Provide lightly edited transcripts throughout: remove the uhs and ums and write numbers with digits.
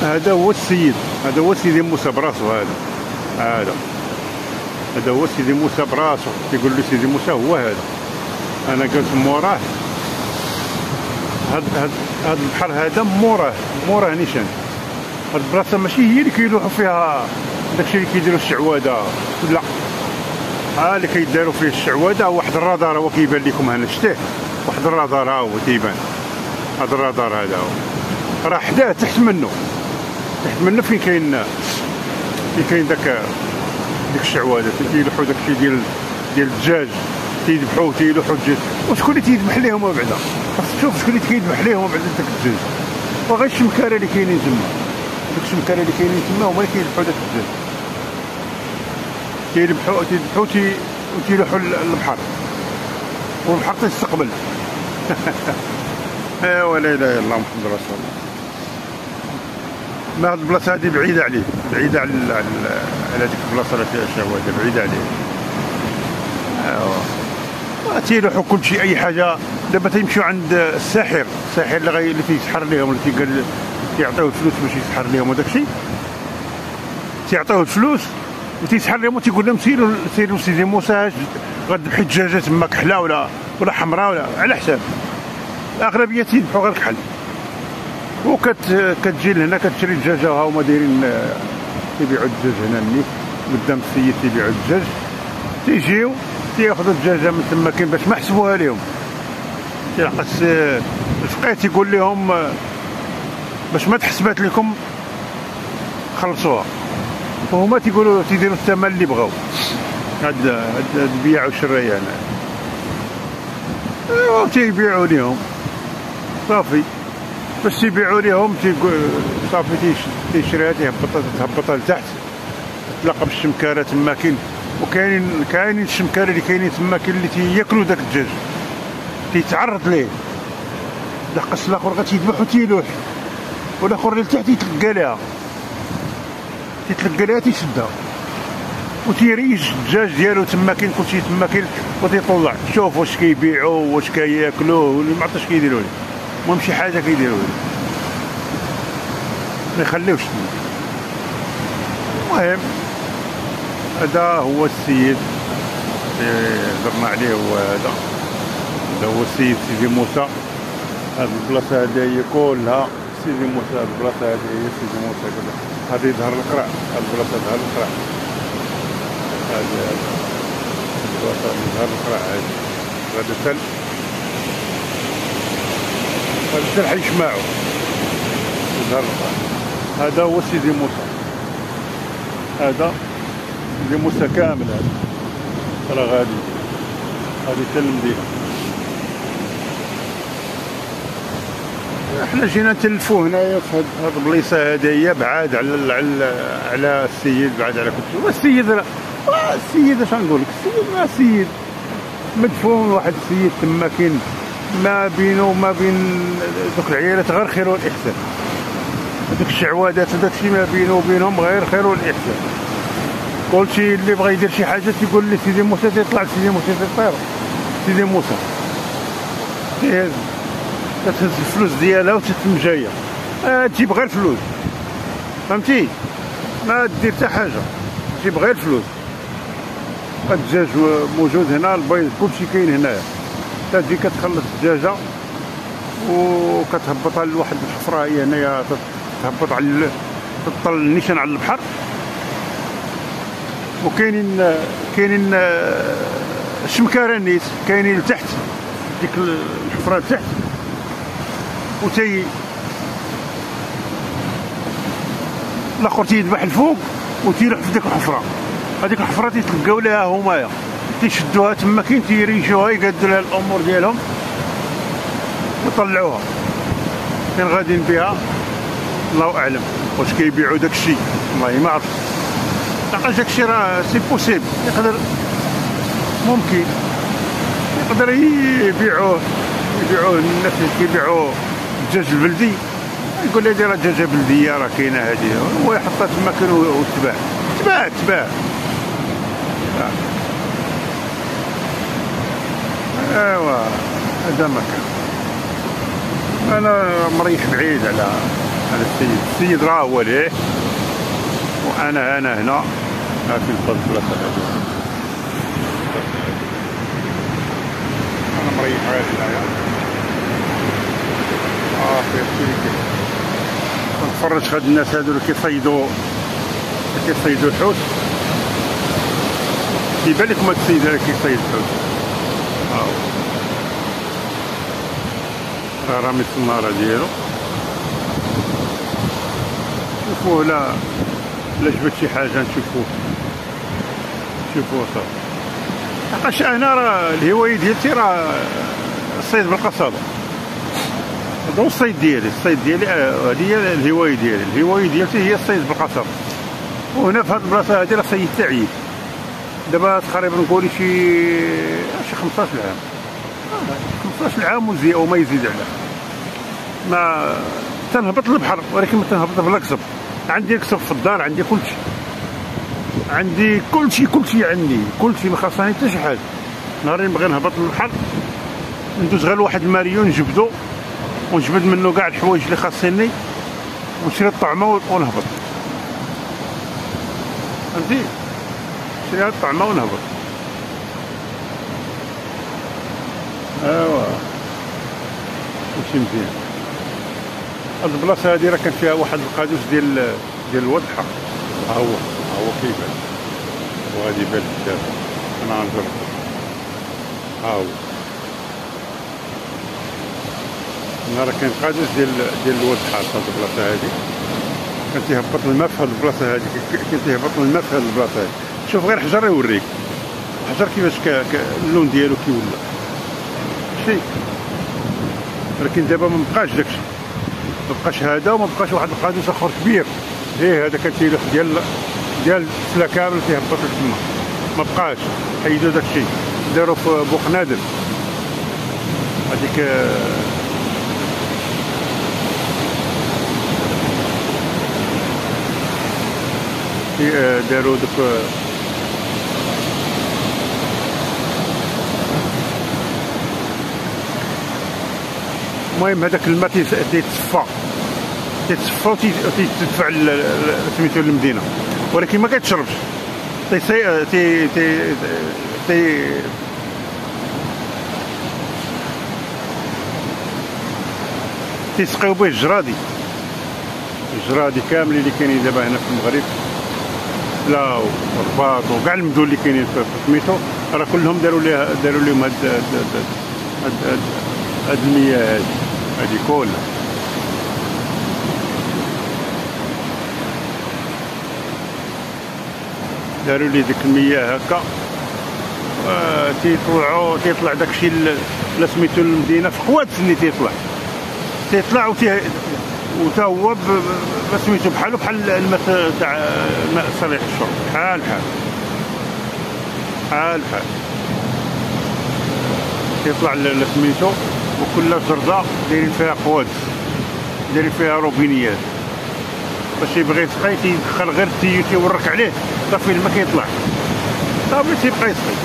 هذا هو السيد، هذا هو سيدي موسى براسو. هذا هو سيدي موسى براسو، كيقول له سيدي موسى هو هذا. انا جالس موراه. هاد البحر هذا موراه نيشان. هاد البلاصه ماشي هي اللي كيلوحوا فيها داكشي اللي كيديروا الشعوذه، لا، اللي كيداروا فيه الشعوذه واحد الرادار هو كيبان لكم هنا، شتيه واحد الرادار ها هو تيبان. هذا الرادار هذا هو راه حداه تحت منه فين كاين داك الشعوذه، تيلوحوا داكشي ديال الدجاج، تيذبحوه تيلوحوا الدجاج. وشكون اللي تيذبح ليهم بعدا؟ خاصك تشوف شكون اللي كيذبح ليهم بعدا داك الدجاج. وغير الشمكاره اللي كاينين تما، داك الشمكاره اللي كاينين تما هما اللي كيذبحوا داك الدجاج، تيذبحوا وتيلوحوا للبحر، والبحر تيستقبل. ايوا لا اله الا الله محمد رسول الله. ما هاد البلاصه هادي بعيده عليه، بعيده على ديك البلاصه اللي فيها الشعوذه، بعيده عليه. ايوا تيلوحوا كلشي اي حاجه. دابا تيمشيو عند الساحر اللي تيسحر ليهم، اللي تيقال تيعطيوه الفلوس باش يسحر ليهم وداكشي، تيعطيوه الفلوس وتيسحر لهم وتيقول لهم سيروا سيدي موسى غتذبحي الدجاجه تما كحله ولا حمراء ولا على حساب. الاغلبيه تيذبحوا غير كحل، كتجي لهنا كتشري الدجاجه، ها هما دايرين تيبيعوا الدجاج هنا نيت قدام السيد، تيبيعوا الدجاج، تيجيو تياخذوا الدجاجه من تما كاين باش ما حسبوها لهم. تيلقى الفقيه تيقول لهم باش ما تحسبات لكم خلصوها، وهما تيقولوا تيديروا الثمن اللي بغاو. هاد البيع والشرايه هنا. ايوا تيبيعوا لهم صافي، باش تيبيعوا لهم صافي تيشريها تهبطها لتحت، تلاقى بالشمكاره تما كاين. وكاينين الشمكاره اللي كاينين تما، كاين اللي تياكلوا داك الدجاج تيتعرض ليه، لقص الاخر غتيذبح وتيلوح، والاخر اللي لتحت تيتلقى ليها تيشدها وتيريج الدجاج ديالو تما كاين، كلشي تما كاين، وتيطلع شوف واش كيبيعوا واش كياكلوه ولا ما عرفتش كيديروا ليه. المهم شي حاجه كيديروا ليه، ما يخليوش. المهم هذا هو السيد اللي هضرنا عليه، هو هذا هو السيد سيدي موسى. هاد البلاصه هادي هي كلها سيدي موسى، هاد البلاصه هادي هي سيدي موسى كلها. هادي ظهر القرع، هاد البلاصه ظهر القرع، هادي البلاصه ظهر القرع. هذا التل، هذا التل حيجمعو ظهر القرع. هذا هو سيدي موسى، هذا سيدي موسى كامل. هذا راه هادي تل المدينه. احنا جينا نتلفوا هنايا في هاد البليصه هادي، بعاد على السيد، بعاد على كلشي. والسيد اش نقول لك، السيد ما السيد مدفون، واحد السيد تما كاين ما بينه وما بين دوك العيالات غير خير والاحسان. هذوك الشعوذات وداكشي ما بينه وبينهم غير خير والاحسان. كلشي اللي بغى يدير شي حاجه تيقول لي سيدي موسى، تيطلع سيدي موسى، تيطير سيدي موسى، كتهز الفلوس ديالها وتتم جايه. تجيب غير الفلوس، فهمتي؟ ما دير حتى حاجه، تجيب غير الفلوس. الدجاج موجود هنا، البيض كلشي كاين هنايا. تجي كتخلص الدجاجه وكتهبطها لواحد الحفره هي هنايا، تهبط على تطل النيشان على البحر. وكاينين الشمكاره نيت كاينين لتحت ديك الحفره لتحت، الاخر تيذبح الفوق وتيروح في ديك الحفره. هذيك الحفره تيتلقاو لها همايا، تيشدوها تما كاين، تيريشوها يقادوا لها الامور ديالهم ويطلعوها. فين غاديين بها الله اعلم، واش كيبيعوا داك الشيء والله ما عرفت. لقاش داك الشيء راه سي بوسيبل، يقدر ممكن يقدر يبيعوه الناس اللي كيبيعوا الدجاج البلدي، يقول لي راه دجاجه بلديه راه كاينه هذه، هو يحطها تما كان وتباع. ايوا هذا ما كان. انا مريح بعيد على هذا السيد راه هو ليه، وانا هنا في البلاصه هذه. انا مريح على هنايا كنتفرج في هاد الناس هادو اللي كيصيدوا الحوت. كيبان لكم هاد السيد هذا كيصيد الحوت، رامي السنارة ديالو. شوفوه لا جبت شي حاجة نشوفوه صافي. لحقاش انا راه الهواية ديالتي راه الصيد بالقصابة. هذا هو الصيد ديالي، هذه هي الهواية ديالتي هي الصيد بالقصابة. وهنا في هاد البلاصة هادي راه صيدت عييت دابا تقريبا نقولي شي 15 عام. 15 عام وما يزيد عليه. ما تنهبط للبحر ولكن ما تنهبط بلا كسب. عندي كسب في الدار، عندي كلشي عندي ما خاصني حتى شي حاجه. نهار اللي نبغي نهبط للبحر ندوز غير واحد الماريو نجبدو ونجبد منه كاع الحوايج اللي خاصني ونشري الطعمه ونهبط. فهمتي؟ نشري هاد الطعمه ونهبط. ايوا ماشي مزيان. هاد البلاصه هادي راه كان فيها واحد القادوس ديال الوضحى. ها هو كيبان، وغادي يبان دابا. انا غنجرب. ها هو هنا راه كاين قادوس ديال الوضحى في هاد البلاصه هادي. كان تيهبط الماء في هاد البلاصه هادي، شوف غير حجر يوريك الحجر كيفاش اللون ديالو كيولى شي. ولكن دابا ما بقاش داكشي، ما بقاش هذا، وما بقاش واحد القادوس اخر كبير. هذا كان تيلوح ديال السلا كامل تيهبط لتما، ما بقاش، حيدوا داكشي داروا في بوقنادم. هذيك داروا دوك المهم هذاك الماء تيتصفى وتيدفع سميتو للمدينه، ولكن ما كيتشربش. تيسقيو به الجرادي كاملين اللي كاينين دابا هنا في المغرب، لا والرباط وكاع المدن اللي كاينين في سميتو، راه كلهم داروا لهم هاد المياه هادي كلها. داروا لي ديك المياه هكا، تيطلع داكشي اللي سميتو المدينه في قوادس اللي تيطلع وتا هو سميتو بحال الماء تاع الماء صالح الشرب، بحال تيطلع سميتو. وكل جرده دايرين فيها قوادس، دايرين فيها روبينيات، باش يبغي يسقي تيدخل غير التيو تيورك عليه صافي الماء كيطلع صافي تيبقى يسقي.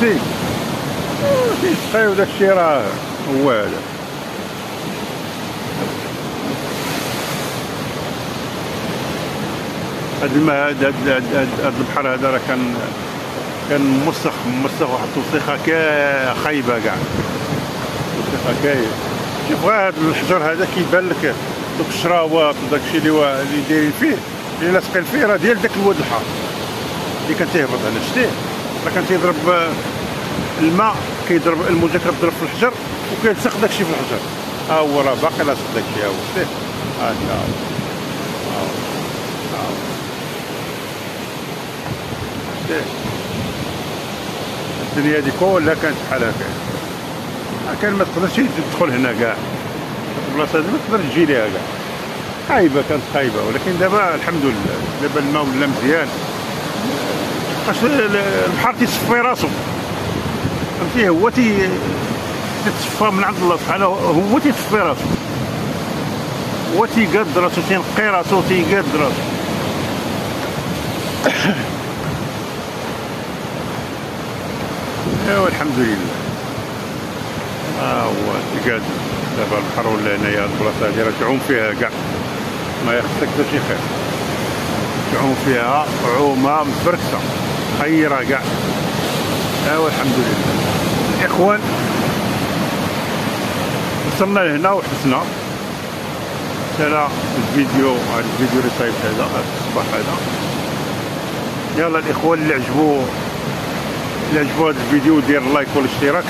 فهمتي؟ تيسقيو داكشي راه هو هذا. هاد الماء هاد البحر هذا راه كان موسخ واحد التوسيخه خايبه كاع، توسيخه كاين. شوف غير هاد الحجر هذا كيبان لك دوك الشراوات وداكشي اللي دايرين فيه، اللي لاصقين فيه راه ديال داك الواد الحار اللي كان تيهبط هنا. شتيه راه كان تيضرب الماء، الموجه كتضرب في الحجر وكيلصق داكشي في الحجر. ها هو راه باقي لاصق داكشي. ها هو شتيه، الدنيا هادي كلها كانت بحال هكا. كان ما تقدرش تدخل هنا كاع البلاصه هادي، ما تقدرش تجي ليها كاع. كانت خايبه، ولكن دابا الحمد لله دابا الماء ولا مزيان. باش البحر تيصفي راسو، فهمتي؟ هو تيتصفى من عند الله سبحانه، هو تيصفي راسو، هو تيقاد راسو، تينقي راسو، تيقاد راسو. ايوا الحمد لله. هو تقاد دابا البحر ولا هنايا البلاصه هادي راه تعوم فيها كاع، ما يخصك حتى شي خير، تعوم فيها عومه مبركسه خيره كاع. ايوا الحمد لله الاخوان، وصلنا لهنا وحسنا هذا الفيديو، هذا الفيديو اللي صايبت هذا الصباح هذا. يلا الاخوان اللي عجبو هذا الفيديو دير اللايك والاشتراك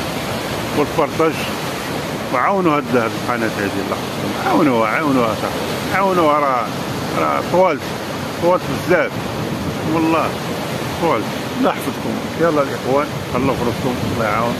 والبارطاج، وعاونوا هاد القناه هذه الله يخصكم، عاونوها راه طوالت بزاف والله، طوالت. الله يحفظكم. يلا الاخوان، خلوا في راسكم، الله يعاون.